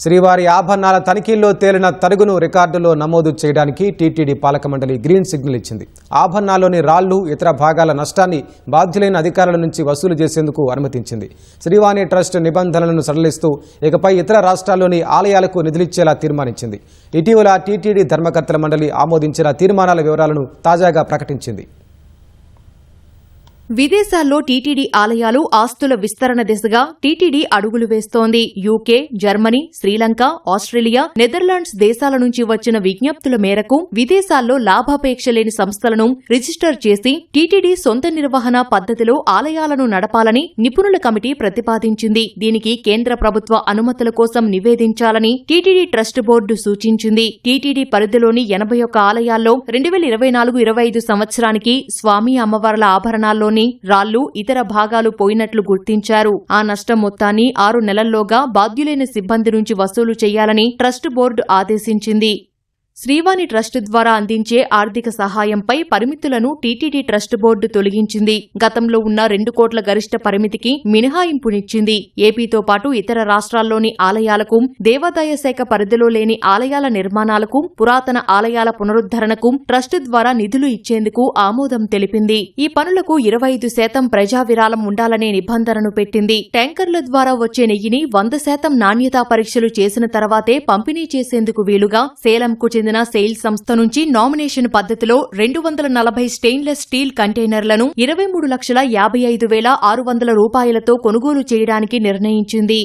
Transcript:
శ్రీవారి ఆభరణాల తనిఖీల్లో తేలిన తరుగును రికార్డులో నమోదు చేయడానికి టీటీడీ పాలక మండలి గ్రీన్ సిగ్నల్ ఇచ్చింది. ఆభరణాల్లోని రాళ్లు, ఇతర భాగాల నష్టాన్ని బాధ్యులైన అధికారుల నుంచి వసూలు చేసేందుకు అనుమతించింది. శ్రీవాణి ట్రస్ట్ నిబంధనలను సడలిస్తూ ఇకపై ఇతర రాష్ట్రాల్లోని ఆలయాలకు నిధులిచ్చేలా తీర్మానించింది. ఇటీవల టీటీడీ ధర్మకర్తల మండలి ఆమోదించిన తీర్మానాల వివరాలను తాజాగా ప్రకటించింది. విదేశాల్లో టీటీడీ ఆలయాలు ఆస్తుల విస్తరణ దిశగా టీటీడీ అడుగులు వేస్తోంది. UK, Germany, Sri Lanka, Australia, Netherlands దేశాల నుంచి వచ్చిన విజ్ఞప్తుల మేరకు విదేశాల్లో లాభాపేక్ష లేని సంస్థలను రిజిస్టర్ చేసి టీటీడీ సొంత నిర్వహణ పద్ధతిలో ఆలయాలను నడపాలని నిపుణుల కమిటీ ప్రతిపాదించింది. దీనికి కేంద్ర ప్రభుత్వ అనుమతుల కోసం నివేదించాలని టీటీడీ ట్రస్ట్ బోర్డు సూచించింది. టీటీడీ పరిధిలోని 81 ఆలయాల్లో 2024-25 సంవత్సరానికి స్వామి అమ్మవార్ల ఆభరణాల్లోని రాళ్లు, ఇతర భాగాలు పోయినట్లు గుర్తించారు. ఆ నష్టం మొత్తాన్ని 6 నెలల్లోగా బాధ్యులైన సిబ్బంది నుంచి వసూలు చేయాలని ట్రస్ట్ బోర్డు ఆదేశించింది. శ్రీవాణి ట్రస్ట్ ద్వారా అందించే ఆర్థిక సహాయంపై పరిమితులను టీటీడీ ట్రస్ట్ బోర్డు తొలగించింది. గతంలో ఉన్న 2 కోట్ల గరిష్ట పరిమితికి మినహాయింపునిచ్చింది. ఏపీతో పాటు ఇతర రాష్ట్రాల్లోని ఆలయాలకు, దేవాదాయ శాఖ పరిధిలో లేని ఆలయాల నిర్మాణాలకు, పురాతన ఆలయాల పునరుద్ధరణకు ట్రస్ట్ ద్వారా నిధులు ఇచ్చేందుకు ఆమోదం తెలిపింది. ఈ పనులకు 25% ప్రజా విరాళం ఉండాలనే నిబంధనను పెట్టింది. ట్యాంకర్ల ద్వారా వచ్చే నెయ్యిని 100% నాణ్యతా పరీక్షలు చేసిన తర్వాతే పంపిణీ చేసేందుకు వీలుగా సేలంకు చెందిన సెయిల్ సంస్థ నుంచి నామినేషన్ పద్ధతిలో 240 స్టెయిన్లెస్ స్టీల్ కంటైనర్లను 23,55,600 రూపాయలతో కొనుగోలు చేయడానికి నిర్ణయించింది.